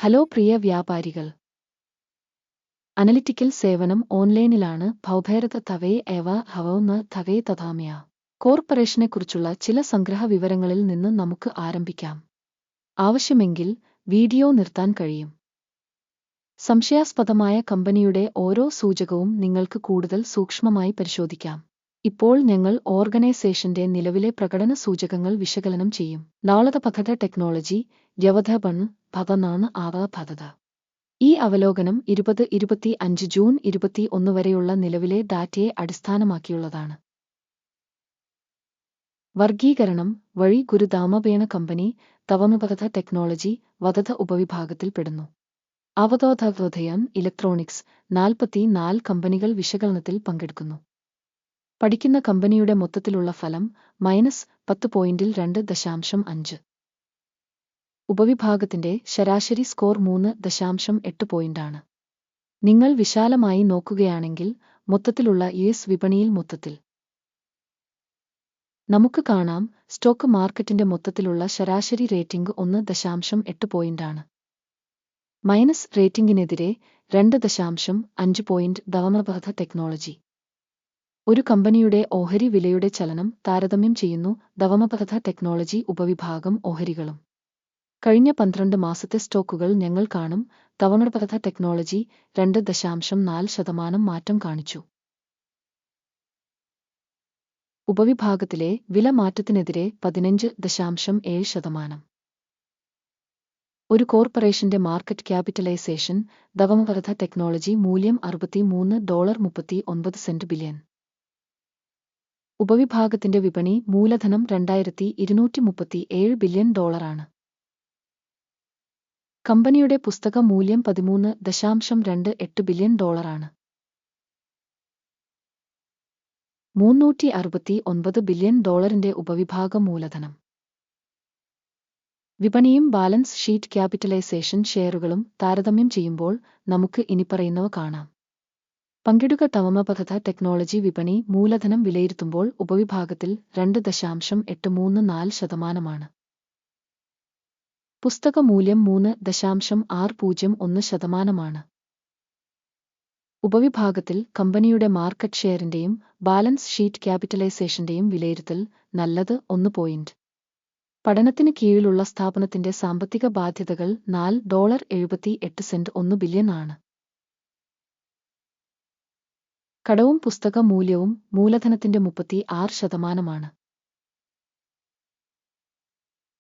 Hello പ്രിയ വ്യാപാരികൾ. Analytical സേവനം ഓൺലൈനിലാണ്. ഭൗഭേരത തവേ ഏവ ഹവോന്ന് തവേ തഥാമ്യ കോർപ്പറേഷനെക്കുറിച്ചുള്ള ചില സംഗ്രഹ വിവരങ്ങളിൽ നിന്ന് നമുക്ക് ആരംഭിക്കാം. ആവശ്യമെങ്കിൽ വീഡിയോ നിർത്താൻ കഴിയും. സംശയാസ്പദമായ കമ്പനിയുടെ ഓരോ സൂചകവും നിങ്ങൾക്ക് കൂടുതൽ സൂക്ഷ്മമായി പരിശോധിക്കാം. ഇപ്പോൾ ഞങ്ങൾ ഓർഗനൈസേഷന്റെ നിലവിലെ പ്രകടന സൂചകങ്ങൾ വിശകലനം ചെയ്യും. നാളത്തെ പദ്ധത ടെക്നോളജി വ്യവധപൺ ഭവനാണ് ആവ പദ്ധത. ഈ അവലോകനം 2025 ജൂൺ 21 വരെയുള്ള നിലവിലെ ഡാറ്റയെ അടിസ്ഥാനമാക്കിയുള്ളതാണ്. വർഗീകരണം വഴി ഗുരുദാമപേണ കമ്പനി തവമപദ്ധ ടെക്നോളജി വധത ഉപവിഭാഗത്തിൽപ്പെടുന്നു. അവതോധവധയൻ ഇലക്ട്രോണിക്സ് 44 കമ്പനികൾ വിശകലനത്തിൽ പങ്കെടുക്കുന്നു. പഠിക്കുന്ന കമ്പനിയുടെ മൊത്തത്തിലുള്ള ഫലം -10.2.5. ഉപവിഭാഗത്തിന്റെ ശരാശരി സ്കോർ 3.8 പോയിന്റാണ്. നിങ്ങൾ വിശാലമായി നോക്കുകയാണെങ്കിൽ മൊത്തത്തിലുള്ള യുഎസ് വിപണിയിൽ മൊത്തത്തിൽ നമുക്ക് കാണാം സ്റ്റോക്ക് മാർക്കറ്റിന്റെ മൊത്തത്തിലുള്ള ശരാശരി റേറ്റിംഗ് 1.8 പോയിന്റാണ്. മൈനസ് റേറ്റിംഗിനെതിരെ 2.5 പോയിന്റ് ദവമപദ്ധ ടെക്നോളജി. ഒരു കമ്പനിയുടെ ഓഹരി വിലയുടെ ചലനം താരതമ്യം ചെയ്യുന്നു. ദവമപദ്ധ ടെക്നോളജി ഉപവിഭാഗം ഓഹരികളും. കഴിഞ്ഞ 12 മാസത്തെ സ്റ്റോക്കുകൾ ഞങ്ങൾ കാണും. ദവമപദ്ധ ടെക്നോളജി 2.4% മാറ്റം കാണിച്ചു. ഉപവിഭാഗത്തിലെ വില മാറ്റത്തിനെതിരെ 15.7%. ഒരു കോർപ്പറേഷന്റെ മാർക്കറ്റ് ക്യാപിറ്റലൈസേഷൻ ദവമപദ്ധ ടെക്നോളജി മൂല്യം $63.39 ബില്യൺ. ഉപവിഭാഗത്തിന്റെ വിപണി മൂലധനം $2237 ബില്യൺ. കമ്പനിയുടെ പുസ്തക മൂല്യം $13.28 ബില്യൺ. 369 ബില്യൺ ഡോളറിന്റെ ഉപവിഭാഗ മൂലധനം. വിപണിയും ബാലൻസ് ഷീറ്റ് ക്യാപിറ്റലൈസേഷൻ ഷെയറുകളും താരതമ്യം ചെയ്യുമ്പോൾ നമുക്ക് ഇനിപ്പറയുന്നവ കാണാം. പങ്കിടുക ദവമപദ്ധ ടെക്നോളജി വിപണി മൂലധനം വിലയിരുത്തുമ്പോൾ ഉപവിഭാഗത്തിൽ 2.834%. പുസ്തക മൂല്യം 3.601%. ഉപവിഭാഗത്തിൽ കമ്പനിയുടെ മാർക്കറ്റ് ഷെയറിന്റെയും ബാലൻസ് ഷീറ്റ് ക്യാപിറ്റലൈസേഷന്റെയും വിലയിരുത്തൽ നല്ലത് 1 പോയിന്റ്. പഠനത്തിന് കീഴിലുള്ള സ്ഥാപനത്തിന്റെ സാമ്പത്തിക ബാധ്യതകൾ $4.78 1 ബില്യൺ ആണ്. കടവും പുസ്തക മൂല്യവും മൂലധനത്തിന്റെ 36%.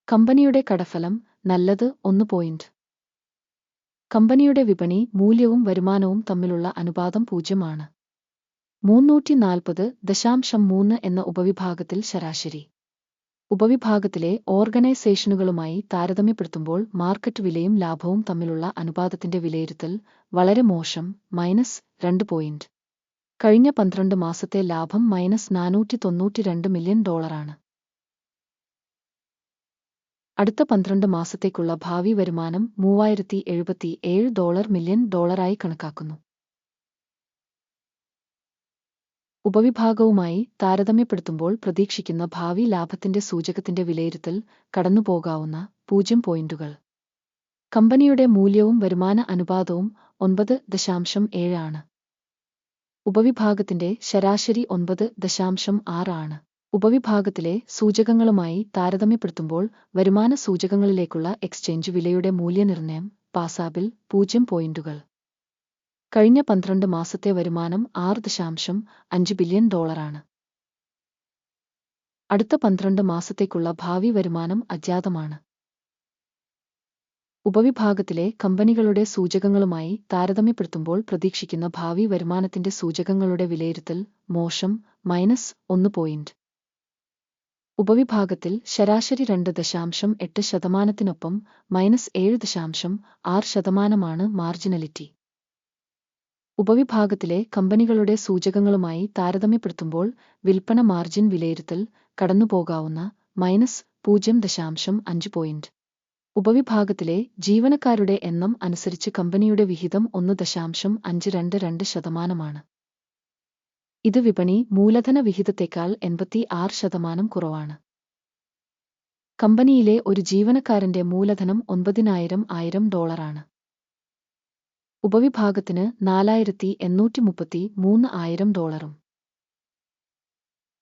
കമ്പനിയുടെ കടഫലം നല്ലത് 1 പോയിന്റ്. കമ്പനിയുടെ വിപണി മൂല്യവും വരുമാനവും തമ്മിലുള്ള അനുപാതം 0 ആണ്. 340.3 എന്ന ഉപവിഭാഗത്തിൽ ശരാശരി. ഉപവിഭാഗത്തിലെ ഓർഗനൈസേഷനുകളുമായി താരതമ്യപ്പെടുത്തുമ്പോൾ മാർക്കറ്റ് വിലയും ലാഭവും തമ്മിലുള്ള അനുപാതത്തിന്റെ വിലയിരുത്തൽ വളരെ മോശം -2 പോയിന്റ്. കഴിഞ്ഞ 12 മാസത്തെ ലാഭം -$492 മില്യൺ. അടുത്ത 12 മാസത്തേക്കുള്ള ഭാവി വരുമാനം $3077 മില്യൺ കണക്കാക്കുന്നു. ഉപവിഭാഗവുമായി താരതമ്യപ്പെടുത്തുമ്പോൾ പ്രതീക്ഷിക്കുന്ന ഭാവി ലാഭത്തിന്റെ സൂചകത്തിന്റെ വിലയിരുത്തൽ കടന്നുപോകാവുന്ന 0 പോയിന്റുകൾ. കമ്പനിയുടെ മൂല്യവും വരുമാന അനുപാതവും 9.7 ആണ്. ഉപവിഭാഗത്തിന്റെ ശരാശരി 9.6 ആണ്. ഉപവിഭാഗത്തിലെ സൂചകങ്ങളുമായി താരതമ്യപ്പെടുത്തുമ്പോൾ വരുമാന സൂചകങ്ങളിലേക്കുള്ള എക്സ്ചേഞ്ച് വിലയുടെ മൂല്യനിർണ്ണയം പാസാബിൽ 0 പോയിന്റുകൾ. കഴിഞ്ഞ 12 മാസത്തെ വരുമാനം $6.5 ബില്യൺ. അടുത്ത 12 മാസത്തേക്കുള്ള ഭാവി വരുമാനം അജ്ഞാതമാണ്. ഉപവിഭാഗത്തിലെ കമ്പനികളുടെ സൂചകങ്ങളുമായി താരതമ്യപ്പെടുത്തുമ്പോൾ പ്രതീക്ഷിക്കുന്ന ഭാവി വരുമാനത്തിന്റെ സൂചകങ്ങളുടെ വിലയിരുത്തൽ മോശം -1 പോയിന്റ്. ഉപവിഭാഗത്തിൽ ശരാശരി 2.8%-നൊപ്പം -7.6% മാർജിനലിറ്റി. ഉപവിഭാഗത്തിലെ കമ്പനികളുടെ സൂചകങ്ങളുമായി താരതമ്യപ്പെടുത്തുമ്പോൾ വിൽപ്പന മാർജിൻ വിലയിരുത്തൽ കടന്നുപോകാവുന്ന -0.5 പോയിന്റ്. ഉപവിഭാഗത്തിലെ ജീവനക്കാരുടെ എണ്ണം അനുസരിച്ച് കമ്പനിയുടെ വിഹിതം 1.522%. ഇത് വിപണി മൂലധന വിഹിതത്തേക്കാൾ 86% കുറവാണ്. കമ്പനിയിലെ ഒരു ജീവനക്കാരന്റെ മൂലധനം $9,000 ആണ്. ഉപവിഭാഗത്തിന് $4,833,000.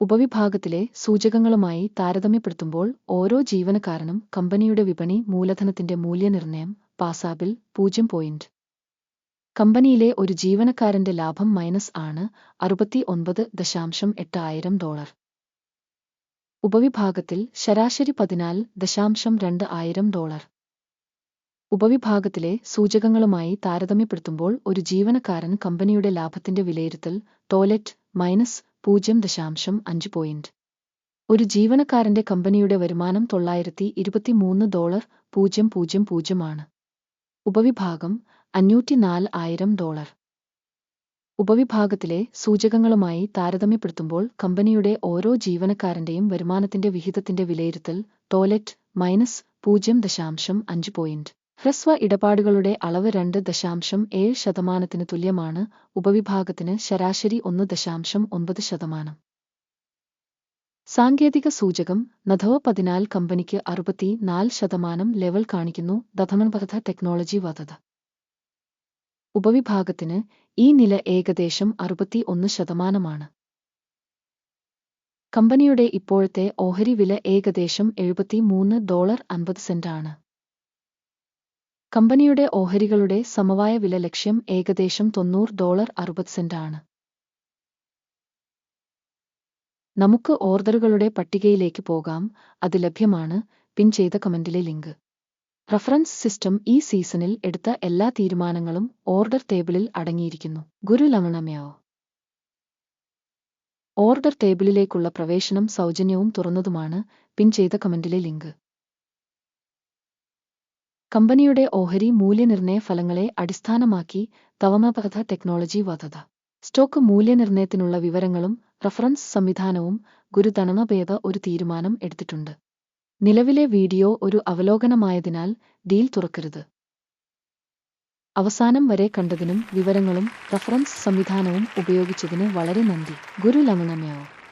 ഉപവിഭാഗത്തിലെ സൂചകങ്ങളുമായി താരതമ്യപ്പെടുത്തുമ്പോൾ ഓരോ ജീവനക്കാരനും കമ്പനിയുടെ വിപണി മൂലധനത്തിന്റെ മൂല്യനിർണ്ണയം പാസാബിൽ 0. കമ്പനിയിലെ ഒരു ജീവനക്കാരന്റെ ലാഭം മൈനസ് ആണ് $69,800. ഉപവിഭാഗത്തിൽ ശരാശരി $14,200. ഉപവിഭാഗത്തിലെ സൂചകങ്ങളുമായി താരതമ്യപ്പെടുത്തുമ്പോൾ ഒരു ജീവനക്കാരൻ കമ്പനിയുടെ ലാഭത്തിന്റെ വിലയിരുത്തൽ ടോയ്ലറ്റ് മൈനസ് 0.5. ഒരു ജീവനക്കാരന്റെ കമ്പനിയുടെ വരുമാനം $923,000 ആണ്. ഉപവിഭാഗം $504,000. ഉപവിഭാഗത്തിലെ സൂചകങ്ങളുമായി താരതമ്യപ്പെടുത്തുമ്പോൾ കമ്പനിയുടെ ഓരോ ജീവനക്കാരന്റെയും വരുമാനത്തിന്റെ വിഹിതത്തിന്റെ വിലയിരുത്തൽ ടോയ്ലറ്റ് മൈനസ് 0.5. ഹ്രസ്വ ഇടപാടുകളുടെ അളവ് 2.7% തുല്യമാണ്. ഉപവിഭാഗത്തിന് ശരാശരി 1.9%. സാങ്കേതിക സൂചകം നധവ 14 കമ്പനിക്ക് 64% ലെവൽ കാണിക്കുന്നു. ദധമൻപഥ ടെക്നോളജി വധത ഉപവിഭാഗത്തിന് ഈ നില ഏകദേശം 61%. കമ്പനിയുടെ ഇപ്പോഴത്തെ ഓഹരി വില ഏകദേശം $73.50 ആണ്. കമ്പനിയുടെ ഓഹരികളുടെ സമവായ വില ലക്ഷ്യം ഏകദേശം $90.60 ആണ്. നമുക്ക് ഓർഡറുകളുടെ പട്ടികയിലേക്ക് പോകാം. അത് ലഭ്യമാണ്. പിൻ ചെയ്ത കമന്റിലെ ലിങ്ക്. റഫറൻസ് സിസ്റ്റം ഈ സീസണിൽ എടുത്ത എല്ലാ തീരുമാനങ്ങളും ഓർഡർ ടേബിളിൽ അടങ്ങിയിരിക്കുന്നു. ഗുരുലമണമയോ ഓർഡർ ടേബിളിലേക്കുള്ള പ്രവേശനം സൗജന്യവും തുറന്നതുമാണ്. പിൻ ചെയ്ത കമന്റിലെ ലിങ്ക്. കമ്പനിയുടെ ഓഹരി മൂല്യനിർണ്ണയ ഫലങ്ങളെ അടിസ്ഥാനമാക്കി തവമപഥ ടെക്നോളജി വധത സ്റ്റോക്ക് മൂല്യനിർണ്ണയത്തിനുള്ള വിവരങ്ങളും റഫറൻസ് സംവിധാനവും ഗുരുതണമഭേദ ഒരു തീരുമാനം എടുത്തിട്ടുണ്ട്. നിലവിലെ വീഡിയോ ഒരു അവലോകനമായതിനാൽ ഡീൽ തുറക്കരുത്. അവസാനം വരെ കണ്ടതിനും വിവരങ്ങളും റഫറൻസ് സംവിധാനവും ഉപയോഗിച്ചതിന് വളരെ നന്ദി. ഗുരുലമണമയോ